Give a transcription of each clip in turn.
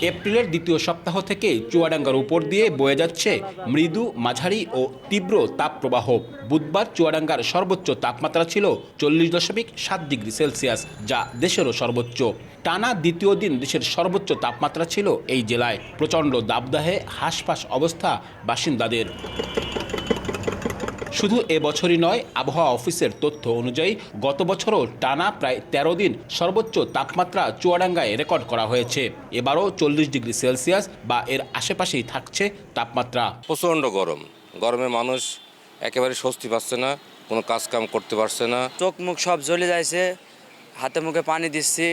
এপ্রিলের দ্বিতীয় সপ্তাহ থেকে চুয়াডাঙ্গার উপর দিয়ে বয়ে যাচ্ছে মৃদু, মাঝারি ও তীব্র তাপপ্রবাহ। বুধবার চুয়াডাঙ্গার সর্বোচ্চ তাপমাত্রা ছিল 40.7 ডিগ্রি সেলসিয়াস, যা দেশেরও সর্বোচ্চ। টানা দ্বিতীয় দিন দেশের সর্বোচ্চ তাপমাত্রা ছিল এই জেলায়। প্রচণ্ড দাবদাহে হাঁসফাঁস অবস্থা বাসিন্দাদের। শুধু এবছরই নয়, আবহাওয়া অফিসের তথ্য অনুযায়ী গত বছরও টানা প্রায় 13 দিন সর্বোচ্চ তাপমাত্রা চুয়াডাঙ্গায় রেকর্ড করা হয়েছে। এবারও 40 ডিগ্রি সেলসিয়াস বা এর আশেপাশেই থাকছে তাপমাত্রা। প্রচণ্ড গরমে মানুষ একেবারে স্বস্তি পাচ্ছে না, কোনো কাজকাম করতে পারছে না। চোখ মুখ সব জ্বলে যাচ্ছে, হাতে মুখে পানি দিচ্ছি,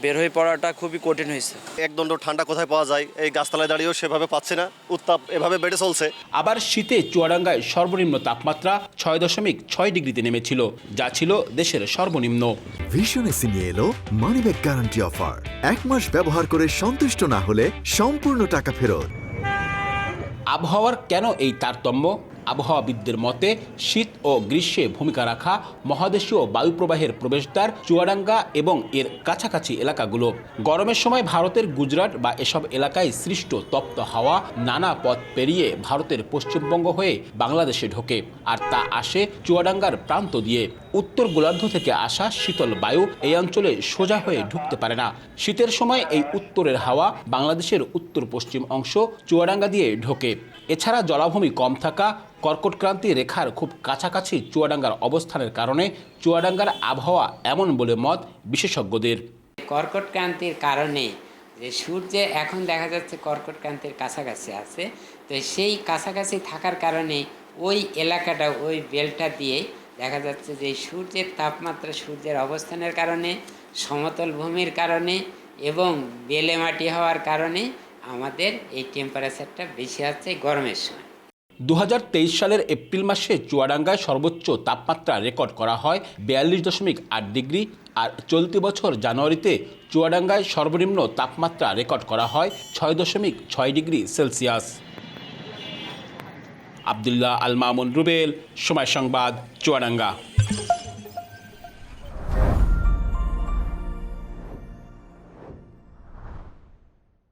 বের হয়ে পড়াটা খুবই কঠিন হয়েছে। একদণ্ড ঠান্ডা কোথায় পাওয়া যায়, এই গাছতলায় দাঁড়িয়েও সেভাবে পাচ্ছে না। উত্তাপ এভাবে বেড়ে চলছে। আবার শীতে চুয়াডাঙ্গায় সর্বনিম্ন তাপমাত্রা 6.6 ডিগ্রিতে নেমেছিল, যা ছিল দেশের সর্বনিম্ন। ভিশন এসি নিয়ে এলো মানিব্যাগ গ্যারান্টি অফার। 1 মাস ব্যবহার করে সন্তুষ্ট না হলে সম্পূর্ণ টাকা ফেরত। আবহাওয়ার কেন এই তারতম্য? আবহাওয়াবিদদের মতে শীত ও গ্রীষ্মে ভূমিকা রাখা মহাদেশীয় বায়ুপ্রবাহের প্রবেশদ্বার চুয়াডাঙ্গা এবং এর কাছাকাছি এলাকাগুলো। গরমের সময় ভারতের গুজরাট বা এসব এলাকায় সৃষ্ট তপ্ত হাওয়া নানা পথ পেরিয়ে ভারতের পশ্চিমবঙ্গ হয়ে বাংলাদেশে ঢোকে, আর তা আসে চুয়াডাঙ্গার প্রান্ত দিয়ে। উত্তর গোলার্ধ থেকে আসা শীতল বায়ু এই অঞ্চলে সোজা হয়ে ঢুকতে পারে না। শীতের সময় এই উত্তরের হাওয়া বাংলাদেশের উত্তর পশ্চিম অংশ চুয়াডাঙ্গা দিয়ে ঢোকে। এছাড়া জলাভূমি কম থাকা, কর্কটক্রান্তি রেখার খুব কাছাকাছি চুয়াডাঙ্গার অবস্থানের কারণে চুয়াডাঙ্গার আবহাওয়া এমন বলে মত বিশেষজ্ঞদের। কর্কটক্রান্তির কারণে যে সূর্যে এখন দেখা যাচ্ছে কর্কটক্রান্তির কাছাকাছি আছে, তো সেই কাছাকাছি থাকার কারণে ওই এলাকাটা, ওই বেলটা দিয়ে দেখা যাচ্ছে যে সূর্যের তাপমাত্রা, সূর্যের অবস্থানের কারণে, সমতল ভূমির কারণে এবং বেলে মাটি হওয়ার কারণে আমাদের এই টেম্পারেচারটা বেশি হচ্ছে গরমের সময়। 2023 সালের এপ্রিল মাসে চুয়াডাঙ্গায় সর্বোচ্চ তাপমাত্রা রেকর্ড করা হয় 42.8 ডিগ্রি, আর চলতি বছর জানুয়ারিতে চুয়াডাঙ্গায় সর্বনিম্ন তাপমাত্রা রেকর্ড করা হয় 6.6 ডিগ্রি সেলসিয়াস। আব্দুল্লাহ আল মামুন রুবেল, সময় সংবাদ, চুয়াডাঙ্গা।